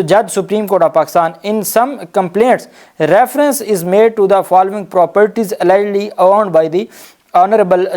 Judge Supreme Court of Pakistan. In some complaints, reference is made to the following properties allegedly owned by the Honorable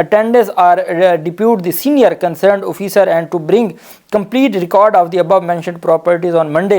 attendance or depute the senior concerned officer and to bring complete record of the above mentioned properties on Monday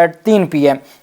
at 3 PM।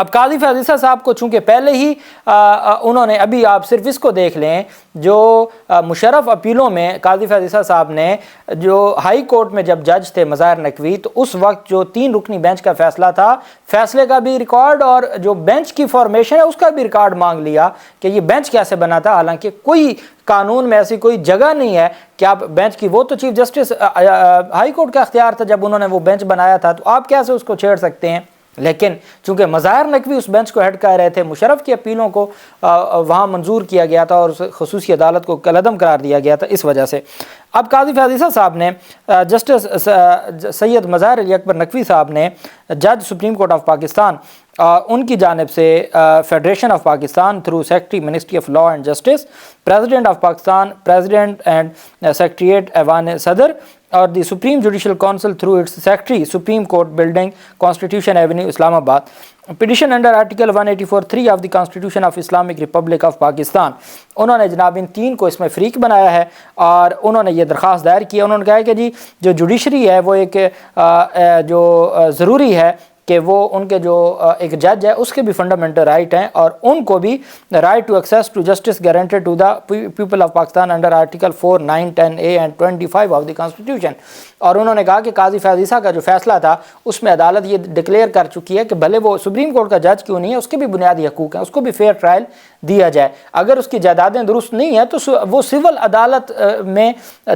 اب قاضی فیاض عیسیٰ صاحب کو چونکہ پہلے ہی انہوں نے، ابھی آپ صرف اس کو دیکھ لیں، جو مشرف اپیلوں میں قاضی فیاض عیسیٰ صاحب نے جو ہائی کورٹ میں جب جج تھے مظاہر نقوی، تو اس وقت جو 3 رکنی بینچ کا فیصلہ تھا، فیصلے کا بھی ریکارڈ اور جو بینچ کی فارمیشن ہے اس کا بھی ریکارڈ مانگ لیا کہ یہ بینچ کیسے بنا تھا، حالانکہ کوئی قانون میں ایسی کوئی جگہ نہیں ہے کہ آپ بینچ کی، وہ تو چیف جسٹس ہائی کورٹ کا اختیار تھا جب انہوں نے وہ بینچ بنایا تھا، تو آپ کیسے اس کو چھیڑ سکتے ہیں؟ لیکن چونکہ مظاہر نقوی اس بینچ کو ہیڈ کر رہے تھے، مشرف کی اپیلوں کو وہاں منظور کیا گیا تھا اور خصوصی عدالت کو کالعدم قرار دیا گیا تھا، اس وجہ سے اب قاضی فیاض عیسیٰ صاحب نے، جسٹس سید مظاہر علی اکبر نقوی صاحب نے، جج سپریم کورٹ آف پاکستان، ان کی جانب سے Federation of Pakistan through Secretary Ministry of Law and Justice, President of Pakistan, President and Secretariat Aiwan Sadr, اور the Supreme Judicial Council through its secretary, Supreme Court building, Constitution Avenue, Islamabad, petition under article 184(3) of the constitution of Islamic Republic of Pakistan. انہوں نے جناب ان 3 کو اس میں فریق بنایا ہے اور انہوں نے یہ درخواست دائر کی ہے۔ انہوں نے کہا ہے کہ جی جو جوڈیشری ہے وہ ایک جو ضروری ہے کہ وہ ان کے جو ایک جج ہے اس کے بھی فنڈامنٹل رائٹ ہیں، اور ان کو بھی right to access to justice guaranteed to the people of Pakistan under article 4, 9, 10A and 25 of the constitution. اور انہوں نے کہا کہ قاضی فیاض عیسیٰ کا جو فیصلہ تھا اس میں عدالت یہ ڈکلیئر کر چکی ہے کہ بھلے وہ سپریم کورٹ کا جج کیوں نہیں ہے، اس کے بھی بنیادی حقوق ہیں، اس کو بھی فیئر ٹرائل دیا جائے۔ اگر اس کی جائیدادیں درست نہیں ہیں تو وہ سول عدالت میں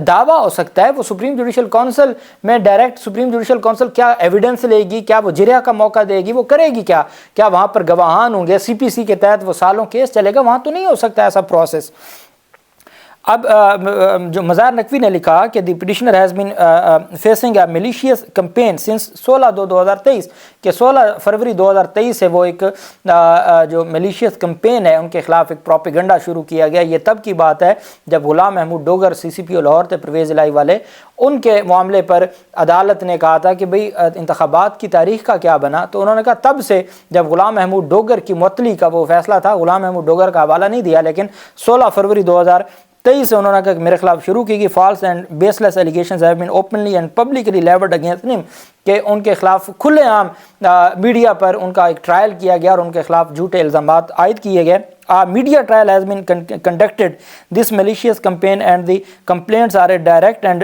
دعویٰ ہو سکتا ہے، وہ سپریم جوڈیشل کونسل میں ڈائریکٹ سپریم جوڈیشل کونسل کیا ایویڈنس لے گی، کیا وہ جریا کا موقع دے گی، وہ کرے گی کیا وہاں پر گواہان ہوں گے، CPC کے تحت وہ سالوں کیس چلے گا، وہاں تو نہیں ہو سکتا ایسا پروسیس۔ اب جو مظاہر نقوی نے لکھا کہ the petitioner has been facing a malicious campaign since 16/2/2023، کہ 16 فروری 2023 سے وہ ایک جو میلیشیس کمپین ہے ان کے خلاف ایک پروپیگنڈا شروع کیا گیا۔ یہ تب کی بات ہے جب غلام محمود ڈوگر CCPO لاہور تھے، پرویز الہی والے، ان کے معاملے پر عدالت نے کہا تھا کہ بھئی انتخابات کی تاریخ کا کیا بنا، تو انہوں نے کہا تب سے جب غلام محمود ڈوگر کی معطلی کا وہ فیصلہ تھا، غلام محمود ڈوگر کا حوالہ نہیں دیا، لیکن 16 فروری 2023 سے انہوں نے کہا کہ میرے خلاف شروع کی گئی false and base less allegations have been openly and publicly لیورڈ against ہم، کہ ان کے خلاف کھلے عام میڈیا پر ان کا ایک ٹرائل کیا گیا اور ان کے خلاف جھوٹے الزامات عائد کیے گئے۔ media trial has been conducted this malicious campaign and the complaints are a direct and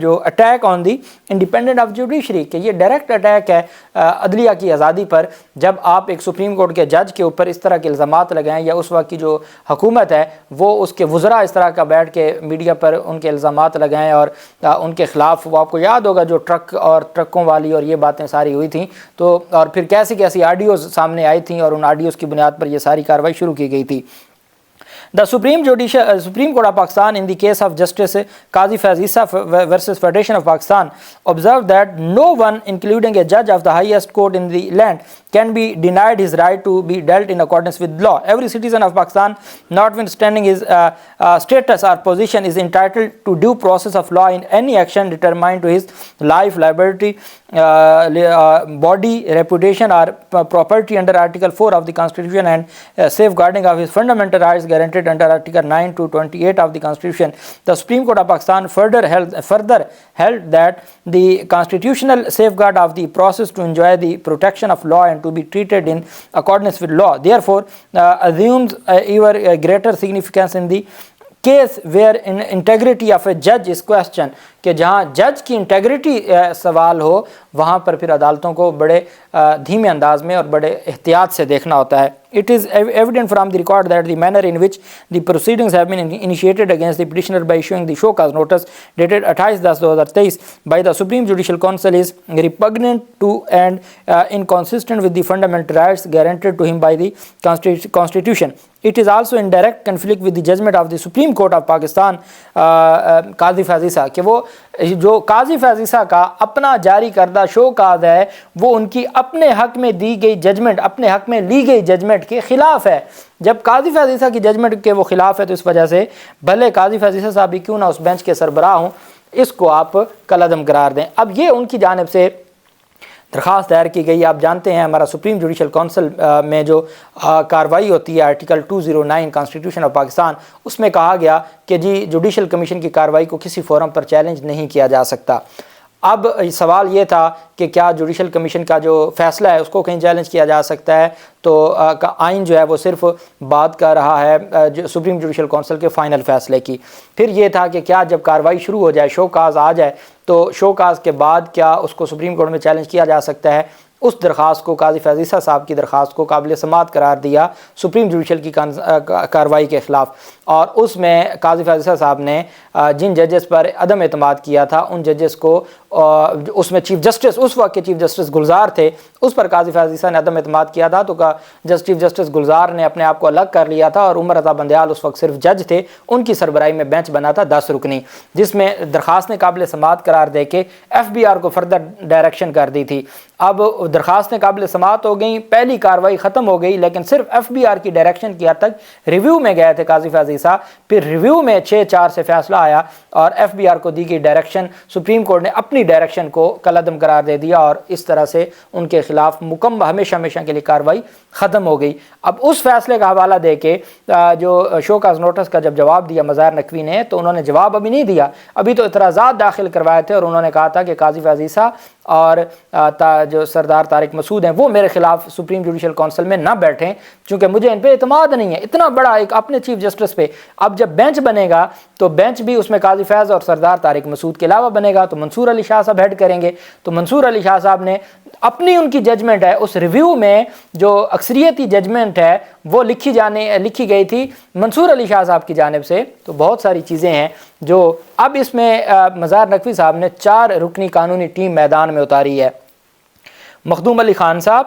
جو attack on the independent of judiciary، کہ یہ ڈائریکٹ اٹیک ہے عدلیہ کی آزادی پر، جب آپ ایک سپریم کورٹ کے جج کے اوپر اس طرح کے الزامات لگائیں، یا اس وقت کی جو حکومت ہے وہ اس کے وزراء اس طرح کا بیٹھ کے میڈیا پر ان کے الزامات لگائیں اور ان کے خلاف، وہ آپ کو یاد ہوگا جو ٹرک اور ٹرکوں والی اور یہ باتیں ساری ہوئی تھیں، تو اور پھر کیسی کیسی آڈیوز سامنے آئی تھیں اور ان آڈیوز کی بنیاد پر یہ ساری کارروائی شروع کی گئی تھی۔ The Supreme Court of Pakistan in the case of Justice Qazi Faiz Issa versus Federation of Pakistan observed that no one, including a judge of the highest court in the land, can be denied his right to be dealt in accordance with law. Every citizen of Pakistan, notwithstanding his status or position, is entitled to due process of law in any action determined to his life, liberty, body, reputation or property under Article 4 of the Constitution and safeguarding of his fundamental rights guaranteed under Article 9 to 28 of the Constitution. The Supreme Court of Pakistan further held that the constitutional safeguard of the process to enjoy the protection of law and to be treated in accordance with law, therefore assumes even greater significance in the case where integrity of a judge is questioned، کہ جہاں جج کی integrity سوال ہو وہاں پر پھر عدالتوں کو بڑے دھیمے انداز میں اور بڑے احتیاط سے دیکھنا ہوتا ہے۔ It is evident from the record that the manner in which the proceedings have been initiated against the petitioner by issuing the show cause notice dated 28/10/2023 by the Supreme Judicial Council is repugnant to and inconsistent with the fundamental rights guaranteed to him by the Constitution. It is also in direct conflict with the judgment of the Supreme Court of Pakistan قاضی فیض عیسیٰ، کہ وہ جو قاضی فیض عیسیٰ کا اپنا جاری کردہ show cause ہے وہ ان کی اپنے حق میں دی گئی ججمنٹ، اپنے حق میں لی گئی ججمنٹ کے خلاف ہے۔ جب قاضی فیض عیسیٰ کی ججمنٹ کے وہ خلاف ہے تو اس وجہ سے بھلے قاضی فیض عیسیٰ صاحب ہی کیوں نہ اس بینچ کے سربراہ ہوں، اس کو آپ کالعدم قرار دیں۔ اب یہ ان کی جانب سے درخواست دائر کی گئی۔ آپ جانتے ہیں ہمارا سپریم جوڈیشل کونسل میں جو کارروائی ہوتی ہے آرٹیکل 209 کانسٹیٹیوشن آف پاکستان، اس میں کہا گیا کہ جی جوڈیشل کمیشن کی کارروائی کو کسی فورم پر چیلنج نہیں کیا جا سکتا۔ اب سوال یہ تھا کہ کیا جوڈیشل کمیشن کا جو فیصلہ ہے اس کو کہیں چیلنج کیا جا سکتا ہے، تو آئین جو ہے وہ صرف بات کر رہا ہے سپریم جوڈیشل کونسل کے فائنل فیصلے کی۔ پھر یہ تھا کہ کیا جب کارروائی شروع ہو جائے، شو کاز آ جائے، تو شو کاز کے بعد کیا اس کو سپریم کورٹ میں چیلنج کیا جا سکتا ہے۔ اس درخواست کو، قاضی فیض عیسیٰ صاحب کی درخواست کو قابل سماعت قرار دیا سپریم جوڈیشل کی کارروائی کے خلاف، اور اس میں قاضی فیض عیسیٰ صاحب نے جن ججز پر عدم اعتماد کیا تھا ان ججز کو، اس میں چیف جسٹس، اس وقت کے چیف جسٹس گلزار تھے، اس پر قاضی فیض عیسیٰ نے عدم اعتماد کیا تھا، تو چیف جسٹس گلزار نے اپنے آپ کو الگ کر لیا تھا، اور عمر رضا بندیال اس وقت صرف جج تھے، ان کی سربراہی میں بینچ بنا تھا 10 رکنی، جس میں درخواستیں قابل سماعت قرار دے کے ایف بی آر کو فردر ڈائریکشن کر دی تھی۔ اب درخواستیں قابل سماعت ہو گئیں، پہلی کارروائی ختم ہو گئی، لیکن صرف ایف بی آر کی ڈائریکشن کی حد تک ریویو میں گئے تھے قاضی فیض عیسیٰ، پھر ریویو میں 6-4 سے فیصلہ آیا اور ایف بی آر کو دی گئی ڈائریکشن، سپریم کورٹ نے اپنی ڈائریکشن کو کالعدم قرار دے دیا، اور اس طرح سے ان کے خلاف مکمل ہمیشہ کے لیے کارروائی ختم ہو گئی۔ اب اس فیصلے کا حوالہ دے کے جو شو کاز نوٹس کا جب جواب دیا مظاہر نقوی نے، تو انہوں نے جواب ابھی نہیں دیا، ابھی تو اعتراضات داخل کروائے تھے، اور انہوں نے کہا تھا کہ قاضی فیض عیسیٰ اور جو سردار طارق مسعود ہیں وہ میرے خلاف سپریم جوڈیشل کونسل میں نہ بیٹھیں، چونکہ مجھے ان پہ اعتماد نہیں ہے، اتنا بڑا ایک اپنے چیف جسٹس پہ۔ اب جب بینچ بنے گا تو بینچ بھی اس میں قاضی فیض اور سردار طارق مسعود کے علاوہ بنے گا، تو منصور علی شاہ صاحب ہیڈ کریں گے، تو منصور علی شاہ صاحب نے اپنی ان کی ججمنٹ ہے، اس ریویو میں جو اکثریتی ججمنٹ ہے وہ لکھی گئی تھی منصور علی شاہ صاحب کی جانب سے۔ تو بہت ساری چیزیں ہیں جو اب اس میں مظاہر نقوی صاحب نے 4 رکنی قانونی ٹیم میدان میں اتاری ہے۔ مخدوم علی خان صاحب،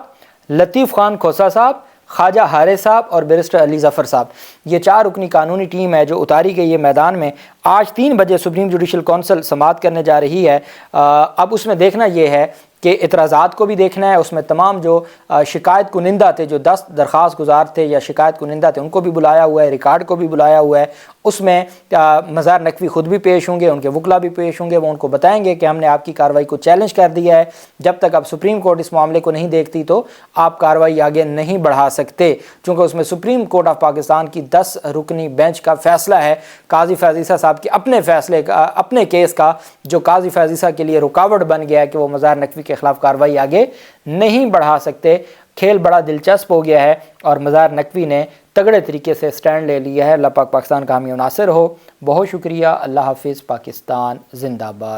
لطیف خان کھوسا صاحب، خواجہ حارث صاحب اور بیرسٹر علی ظفر صاحب، یہ 4 رکنی قانونی ٹیم ہے جو اتاری گئی ہے میدان میں۔ آج 3 بجے سپریم جوڈیشل کونسل سماعت کرنے جا رہی ہے۔ اب اس میں دیکھنا یہ ہے کہ اعتراضات کو بھی دیکھنا ہے، اس میں تمام جو شکایت کنندہ تھے، جو 10 درخواست گزار تھے یا شکایت کنندہ تھے، ان کو بھی بلایا ہوا ہے، ریکارڈ کو بھی بلایا ہوا ہے۔ اس میں مظاہر نقوی خود بھی پیش ہوں گے، ان کے وکلا بھی پیش ہوں گے، وہ ان کو بتائیں گے کہ ہم نے آپ کی کارروائی کو چیلنج کر دیا ہے، جب تک اب سپریم کورٹ اس معاملے کو نہیں دیکھتی تو آپ کارروائی آگے نہیں بڑھا سکتے، چونکہ اس میں سپریم کورٹ آف پاکستان کی 10 رکنی بینچ کا فیصلہ ہے قاضی فیض عیسیٰ صاحب کے اپنے فیصلے کا، اپنے کیس کا، جو قاضی فیض عیسیٰ کے لیے رکاوٹ بن گیا ہے کہ وہ مظاہر نقوی کے خلاف کارروائی آگے نہیں بڑھا سکتے۔ کھیل بڑا دلچسپ ہو گیا ہے اور مظاہر نقوی نے تگڑے طریقے سے سٹینڈ لے لیا ہے۔ اللہ پاک پاکستان کا حامی و ناصر ہو۔ بہت شکریہ۔ اللہ حافظ۔ پاکستان زندہ باد۔